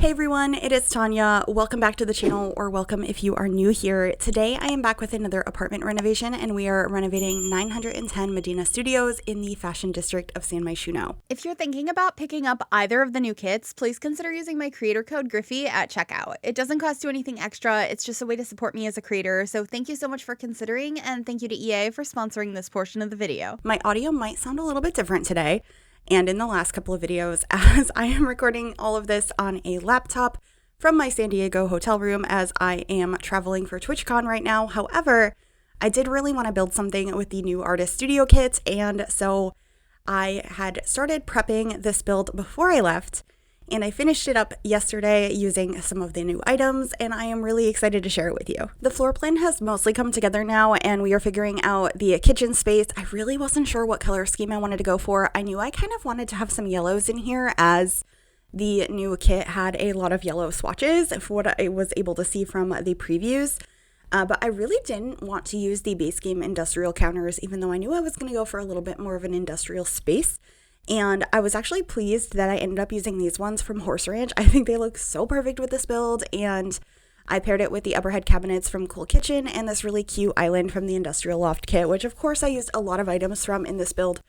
Hey everyone, it is Tanya. Welcome back to the channel, or welcome if you are new here. Today I am back with another apartment renovation, and we are renovating 910 Medina Studios in the fashion district of San Myshuno. If you're thinking about picking up either of the new kits, please consider using my creator code Gryphi at checkout. It doesn't cost you anything extra, it's just a way to support me as a creator, so thank you so much for considering, and thank you to EA for sponsoring this portion of the video. My audio might sound a little bit different today and in the last couple of videos, as I am recording all of this on a laptop from my San Diego hotel room as I am traveling for TwitchCon right now. However, I did really want to build something with the new artist studio kit, and so I had started prepping this build before I left, and I finished it up yesterday using some of the new items, and I am really excited to share it with you. The floor plan has mostly come together now, and we are figuring out the kitchen space. I really wasn't sure what color scheme I wanted to go for. I knew I kind of wanted to have some yellows in here, as the new kit had a lot of yellow swatches for what I was able to see from the previews. But I really didn't want to use the base game industrial counters, even though I knew I was going to go for a little bit more of an industrial space. And I was actually pleased that I ended up using these ones from Horse Ranch. I think they look so perfect with this build, and I paired it with the upperhead cabinets from Cool Kitchen and this really cute island from the Industrial Loft kit, which of course I used a lot of items from in this build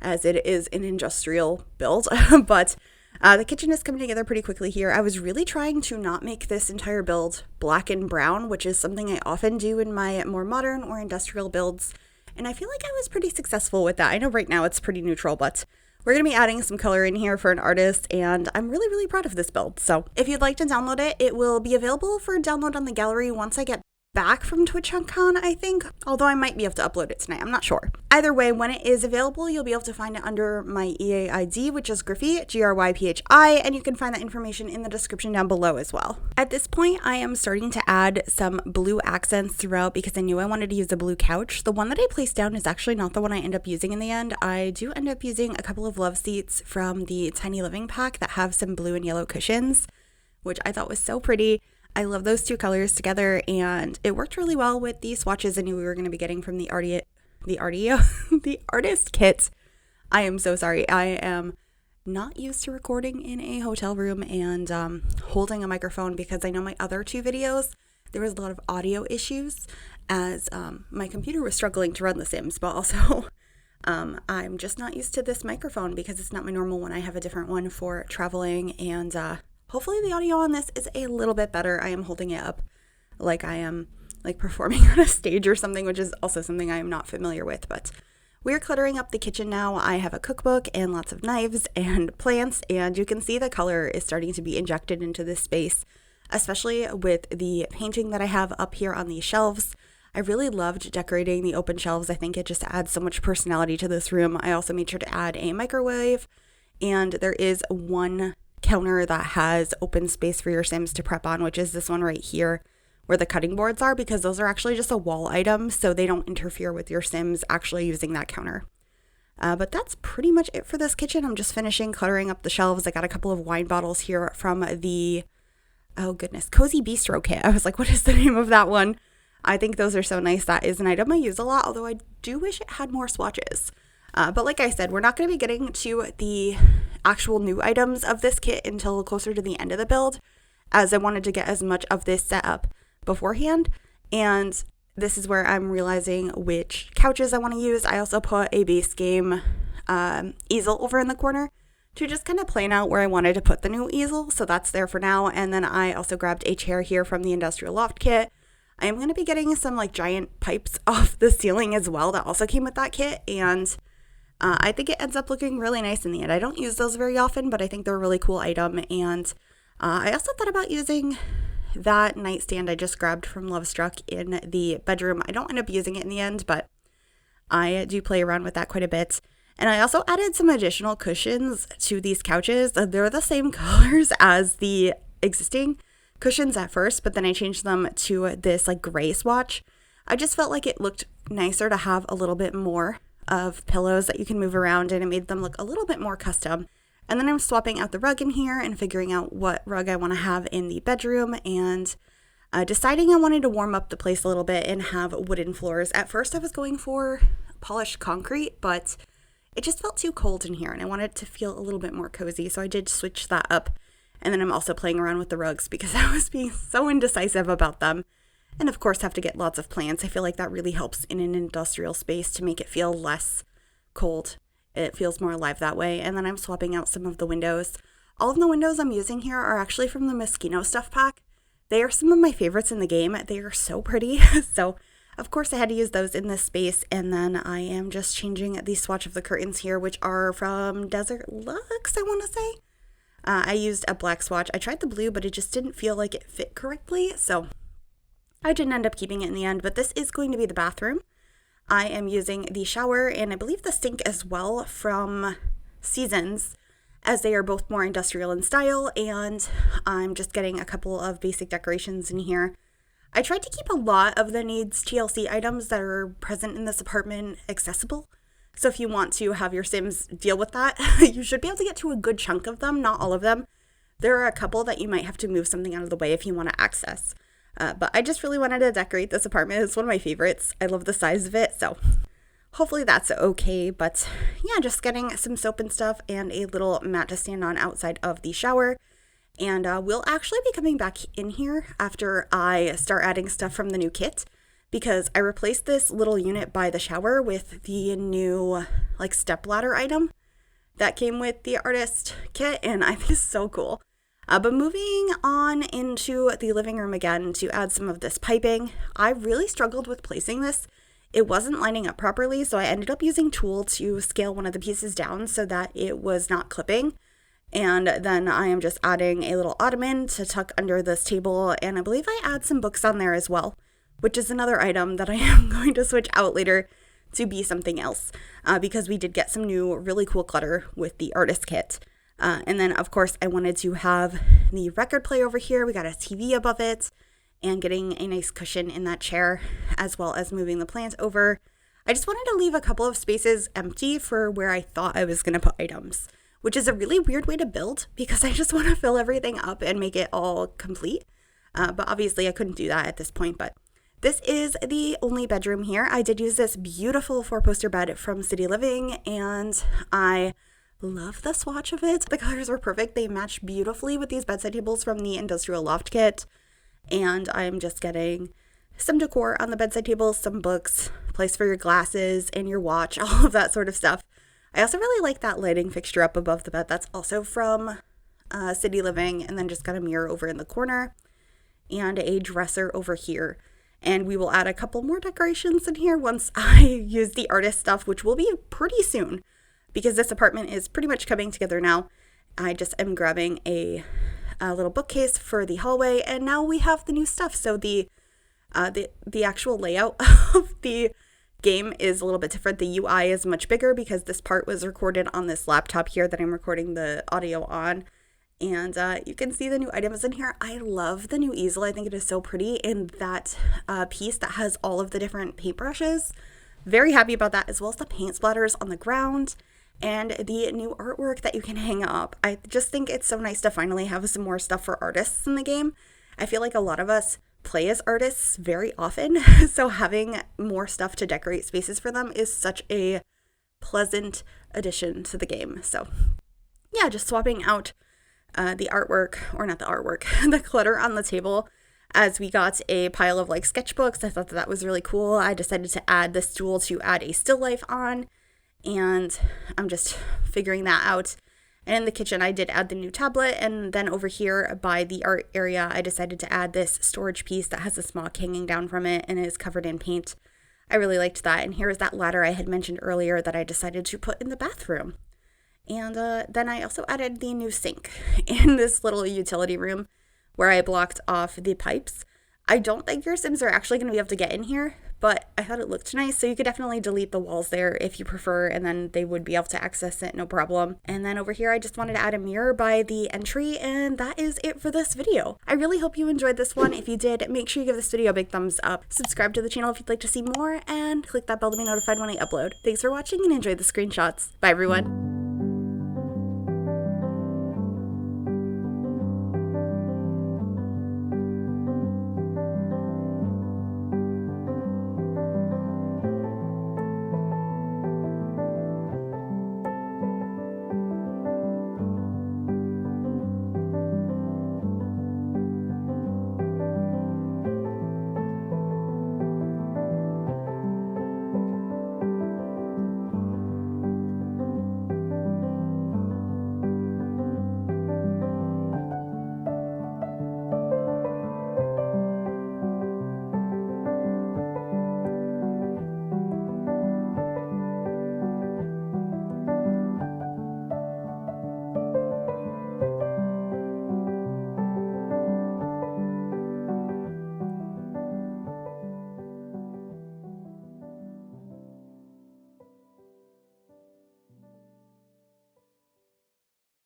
as it is an industrial build. But the kitchen is coming together pretty quickly here. I was really trying to not make this entire build black and brown, which is something I often do in my more modern or industrial builds, and I feel like I was pretty successful with that. I know right now it's pretty neutral, but we're going to be adding some color in here for an artist, and I'm really, really proud of this build. So if you'd like to download it, it will be available for download on the gallery once I get back from TwitchCon, I think, although I might be able to upload it tonight. I'm not sure. Either way, when it is available, you'll be able to find it under my EA ID, which is Gryphi, Gryphi, and you can find that information in the description down below as well. At this point, I am starting to add some blue accents throughout because I knew I wanted to use a blue couch. The one that I placed down is actually not the one I end up using in the end. I do end up using a couple of love seats from the Tiny Living pack that have some blue and yellow cushions, which I thought was so pretty. I love those two colors together, and it worked really well with the swatches I knew we were going to be getting from the artist kit. I am so sorry. I am not used to recording in a hotel room and holding a microphone because I know my other two videos, there was a lot of audio issues as my computer was struggling to run The Sims, but also I'm just not used to this microphone because it's not my normal one. I have a different one for traveling, and hopefully the audio on this is a little bit better. I am holding it up like I am like performing on a stage or something, which is also something I am not familiar with. But we're cluttering up the kitchen now. I have a cookbook and lots of knives and plants, and you can see the color is starting to be injected into this space, especially with the painting that I have up here on these shelves. I really loved decorating the open shelves. I think it just adds so much personality to this room. I also made sure to add a microwave, and there is one counter that has open space for your Sims to prep on, which is this one right here where the cutting boards are, because those are actually just a wall item, so they don't interfere with your Sims actually using that counter. But that's pretty much it for this kitchen. I'm just finishing cluttering up the shelves. I got a couple of wine bottles here from the, oh goodness, Cozy Bistro kit. I was like, what is the name of that one? I think those are so nice. That is an item I use a lot, although I do wish it had more swatches. But like I said, we're not going to be getting to the actual new items of this kit until closer to the end of the build, as I wanted to get as much of this set up beforehand. And this is where I'm realizing which couches I want to use. I also put a base game easel over in the corner to just kind of plan out where I wanted to put the new easel. So that's there for now. And then I also grabbed a chair here from the Industrial Loft kit. I am going to be getting some like giant pipes off the ceiling as well that also came with that kit, and I think it ends up looking really nice in the end. I don't use those very often, but I think they're a really cool item. And I also thought about using that nightstand I just grabbed from Lovestruck in the bedroom. I don't end up using it in the end, but I do play around with that quite a bit. And I also added some additional cushions to these couches. They're the same colors as the existing cushions at first, but then I changed them to this like gray swatch. I just felt like it looked nicer to have a little bit more of pillows that you can move around, and it made them look a little bit more custom. And then I'm swapping out the rug in here and figuring out what rug I want to have in the bedroom, and deciding I wanted to warm up the place a little bit and have wooden floors. At first I was going for polished concrete, but it just felt too cold in here and I wanted it to feel a little bit more cozy, so I did switch that up And then I'm also playing around with the rugs because I was being so indecisive about them. And of course, have to get lots of plants. I feel like that really helps in an industrial space to make it feel less cold. It feels more alive that way. And then I'm swapping out some of the windows. All of the windows I'm using here are actually from the Myshuno stuff pack. They are some of my favorites in the game. They are so pretty. So, of course, I had to use those in this space. And then I am just changing the swatch of the curtains here, which are from Desert Luxe, I want to say. I used a black swatch. I tried the blue, but it just didn't feel like it fit correctly. So I didn't end up keeping it in the end. But this is going to be the bathroom. I am using the shower and I believe the sink as well from Seasons, as they are both more industrial in style, and I'm just getting a couple of basic decorations in here. I tried to keep a lot of the Needs TLC items that are present in this apartment accessible. So if you want to have your Sims deal with that, you should be able to get to a good chunk of them, not all of them. There are a couple that you might have to move something out of the way if you want to access. But I just really wanted to decorate this apartment. It's one of my favorites. I love the size of it, so hopefully that's okay. But yeah, just getting some soap and stuff and a little mat to stand on outside of the shower. And we'll actually be coming back in here after I start adding stuff from the new kit, because I replaced this little unit by the shower with the new like step ladder item that came with the artist kit, and I think it's so cool. But moving on into the living room again to add some of this piping, I really struggled with placing this. It wasn't lining up properly, so I ended up using Tool to scale one of the pieces down so that it was not clipping. And then I am just adding a little ottoman to tuck under this table, and I believe I add some books on there as well, which is another item that I am going to switch out later to be something else, because we did get some new really cool clutter with the artist kit. And then, of course, I wanted to have the record player over here. We got a TV above it and getting a nice cushion in that chair, as well as moving the plants over. I just wanted to leave a couple of spaces empty for where I thought I was going to put items, which is a really weird way to build because I just want to fill everything up and make it all complete. But obviously, I couldn't do that at this point. But this is the only bedroom here. I did use this beautiful 4-poster bed from City Living, and I love the swatch of it. The colors were perfect. They matched beautifully with these bedside tables from the Industrial Loft kit. And I'm just getting some decor on the bedside table, some books, place for your glasses and your watch, all of that sort of stuff. I also really like that lighting fixture up above the bed. That's also from City Living. And then just got a mirror over in the corner and a dresser over here. And we will add a couple more decorations in here once I use the artist stuff, which will be pretty soon, because this apartment is pretty much coming together now. I just am grabbing a little bookcase for the hallway, and now we have the new stuff. So the actual layout of the game is a little bit different. The UI is much bigger because this part was recorded on this laptop here that I'm recording the audio on. And you can see the new items in here. I love the new easel. I think it is so pretty. And that piece that has all of the different paintbrushes. Very happy about that, as well as the paint splatters on the ground and the new artwork that you can hang up. I just think it's so nice to finally have some more stuff for artists in the game. I feel like a lot of us play as artists very often. So having more stuff to decorate spaces for them is such a pleasant addition to the game. So yeah, just swapping out the artwork, or not the artwork, the clutter on the table, as we got a pile of like sketchbooks. I thought that was really cool. I decided to add the stool to add a still life on, and I'm just figuring that out. And in the kitchen, I did add the new tablet, and then over here by the art area, I decided to add this storage piece that has a smock hanging down from it and is covered in paint. I really liked that. And here is that ladder I had mentioned earlier that I decided to put in the bathroom. And then I also added the new sink in this little utility room where I blocked off the pipes. I don't think your Sims are actually going to be able to get in here, but I thought it looked nice. So you could definitely delete the walls there if you prefer, and then they would be able to access it, no problem. And then over here, I just wanted to add a mirror by the entry, and that is it for this video. I really hope you enjoyed this one. If you did, make sure you give this video a big thumbs up. Subscribe to the channel if you'd like to see more, and click that bell to be notified when I upload. Thanks for watching, and enjoy the screenshots. Bye, everyone.